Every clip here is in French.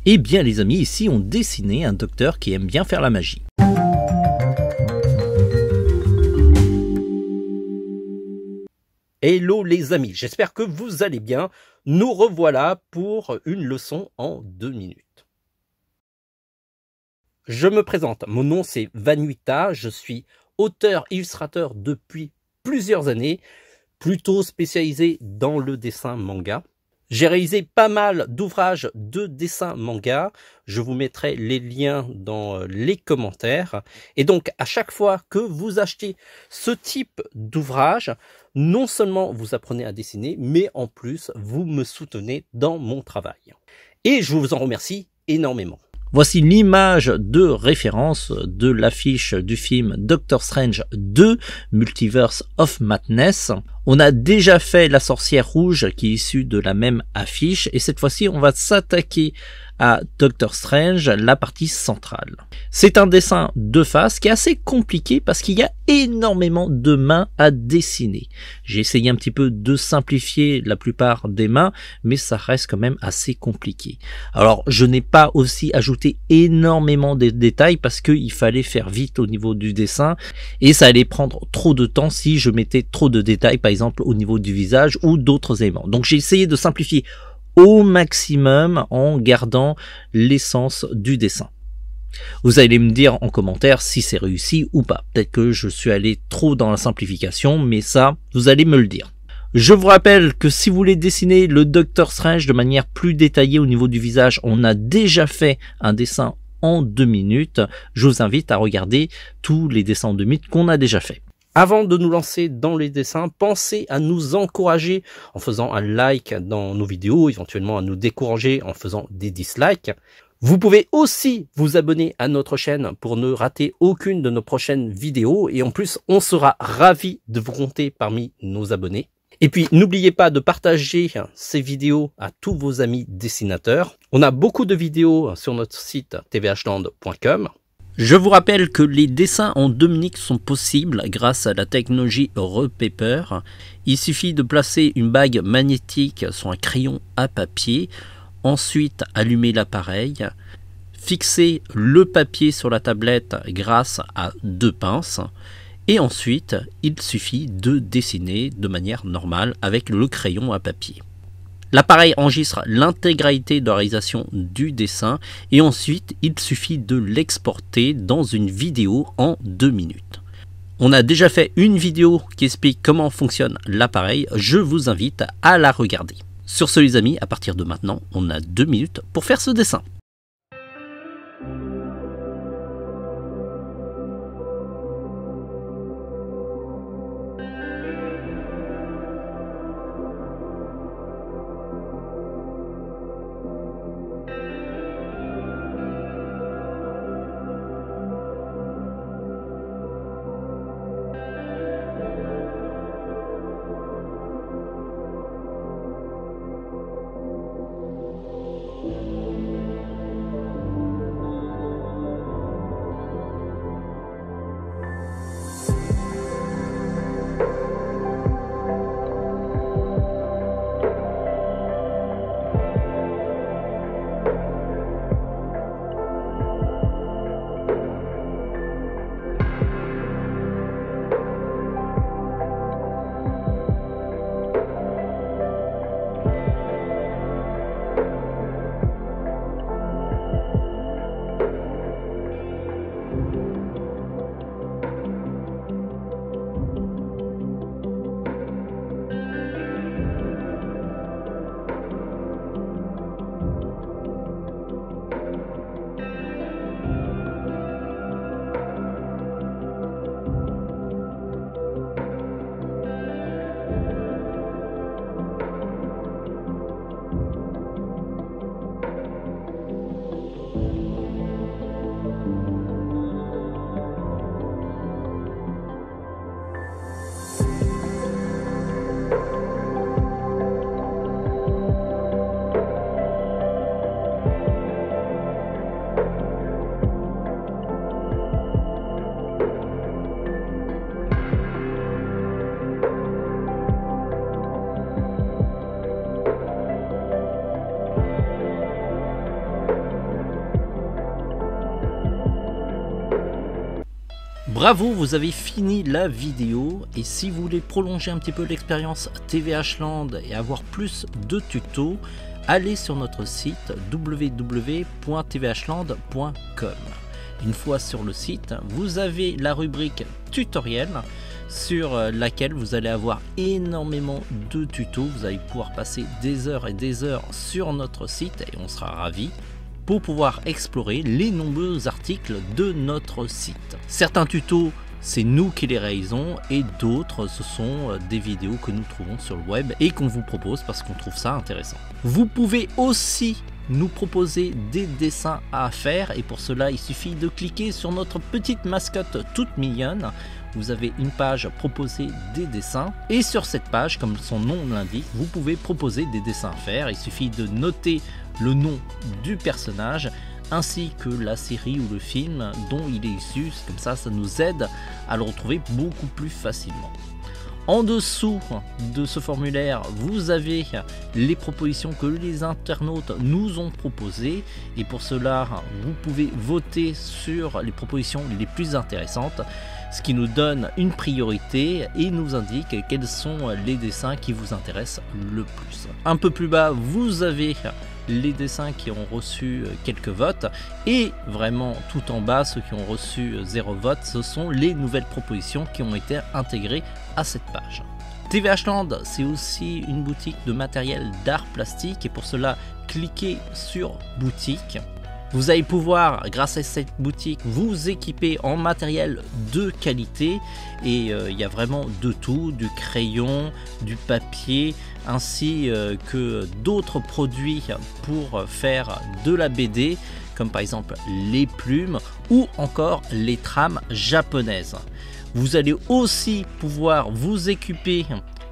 Eh bien les amis, ici on dessinait un docteur qui aime bien faire la magie. Hello les amis, j'espère que vous allez bien. Nous revoilà pour une leçon en 2 minutes. Je me présente, mon nom c'est Vanuita, je suis auteur-illustrateur depuis plusieurs années, plutôt spécialisé dans le dessin manga. J'ai réalisé pas mal d'ouvrages de dessin manga, je vous mettrai les liens dans les commentaires. Et donc à chaque fois que vous achetez ce type d'ouvrage, non seulement vous apprenez à dessiner, mais en plus vous me soutenez dans mon travail. Et je vous en remercie énormément. Voici l'image de référence de l'affiche du film Doctor Strange 2, Multiverse of Madness. On a déjà fait La Sorcière Rouge qui est issue de la même affiche et cette fois-ci on va s'attaquer à Doctor Strange, la partie centrale. C'est un dessin de face qui est assez compliqué parce qu'il y a énormément de mains à dessiner. J'ai essayé un petit peu de simplifier la plupart des mains, mais ça reste quand même assez compliqué. Alors je n'ai pas aussi ajouté énormément de détails parce qu'il fallait faire vite au niveau du dessin et ça allait prendre trop de temps si je mettais trop de détails, par exemple au niveau du visage ou d'autres éléments. Donc j'ai essayé de simplifier au maximum en gardant l'essence du dessin. Vous allez me dire en commentaire si c'est réussi ou pas. Peut-être que je suis allé trop dans la simplification, mais ça, vous allez me le dire. Je vous rappelle que si vous voulez dessiner le Doctor Strange de manière plus détaillée au niveau du visage, on a déjà fait un dessin en 2 minutes. Je vous invite à regarder tous les dessins en 2 minutes qu'on a déjà fait. Avant de nous lancer dans les dessins, pensez à nous encourager en faisant un like dans nos vidéos, éventuellement à nous décourager en faisant des dislikes. Vous pouvez aussi vous abonner à notre chaîne pour ne rater aucune de nos prochaines vidéos et en plus on sera ravis de vous compter parmi nos abonnés. Et puis n'oubliez pas de partager ces vidéos à tous vos amis dessinateurs. On a beaucoup de vidéos sur notre site tvhland.com. Je vous rappelle que les dessins en 2 minutes sont possibles grâce à la technologie Repaper. Il suffit de placer une bague magnétique sur un crayon à papier, ensuite allumer l'appareil, fixer le papier sur la tablette grâce à 2 pinces et ensuite il suffit de dessiner de manière normale avec le crayon à papier. L'appareil enregistre l'intégralité de la réalisation du dessin et ensuite il suffit de l'exporter dans une vidéo en 2 minutes. On a déjà fait une vidéo qui explique comment fonctionne l'appareil, je vous invite à la regarder. Sur ce les amis, à partir de maintenant, on a 2 minutes pour faire ce dessin. Bravo, vous avez fini la vidéo et si vous voulez prolonger un petit peu l'expérience TVH Land et avoir plus de tutos, allez sur notre site www.tvhland.com. Une fois sur le site, vous avez la rubrique tutoriel sur laquelle vous allez avoir énormément de tutos. Vous allez pouvoir passer des heures et des heures sur notre site et on sera ravis pour pouvoir explorer les nombreux articles de notre site. Certains tutos, c'est nous qui les réalisons et d'autres, ce sont des vidéos que nous trouvons sur le web et qu'on vous propose parce qu'on trouve ça intéressant. Vous pouvez aussi nous proposer des dessins à faire et pour cela il suffit de cliquer sur notre petite mascotte toute mignonne. Vous avez une page proposer des dessins et sur cette page, comme son nom l'indique, vous pouvez proposer des dessins à faire. Il suffit de noter le nom du personnage ainsi que la série ou le film dont il est issu, comme ça nous aide à le retrouver beaucoup plus facilement. En dessous de ce formulaire, vous avez les propositions que les internautes nous ont proposées et pour cela, vous pouvez voter sur les propositions les plus intéressantes, ce qui nous donne une priorité et nous indique quels sont les dessins qui vous intéressent le plus. Un peu plus bas, vous avez les dessins qui ont reçu quelques votes et vraiment tout en bas, ceux qui ont reçu 0 vote, ce sont les nouvelles propositions qui ont été intégrées à cette page. TVH Land, c'est aussi une boutique de matériel d'art plastique et pour cela, cliquez sur boutique. Vous allez pouvoir, grâce à cette boutique, vous équiper en matériel de qualité et il y a vraiment de tout, du crayon, du papier, ainsi que d'autres produits pour faire de la BD, comme par exemple les plumes ou encore les trames japonaises. Vous allez aussi pouvoir vous équiper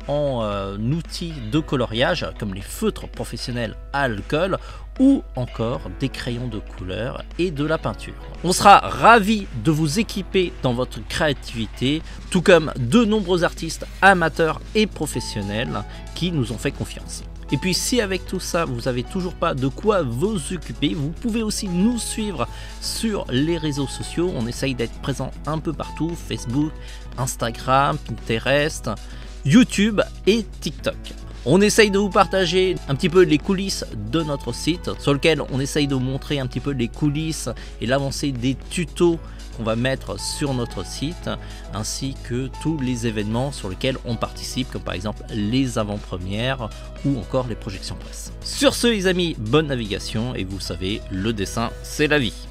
en outils de coloriage comme les feutres professionnels à alcool ou encore des crayons de couleur et de la peinture. On sera ravis de vous équiper dans votre créativité, tout comme de nombreux artistes amateurs et professionnels qui nous ont fait confiance. Et puis si avec tout ça vous n'avez toujours pas de quoi vous occuper, vous pouvez aussi nous suivre sur les réseaux sociaux. On essaye d'être présent un peu partout, Facebook, Instagram, Pinterest, YouTube et TikTok. On essaye de vous partager un petit peu les coulisses de notre site sur lequel on essaye de vous montrer un petit peu les coulisses et l'avancée des tutos qu'on va mettre sur notre site ainsi que tous les événements sur lesquels on participe comme par exemple les avant-premières ou encore les projections presse. Sur ce les amis, bonne navigation et vous savez, le dessin c'est la vie.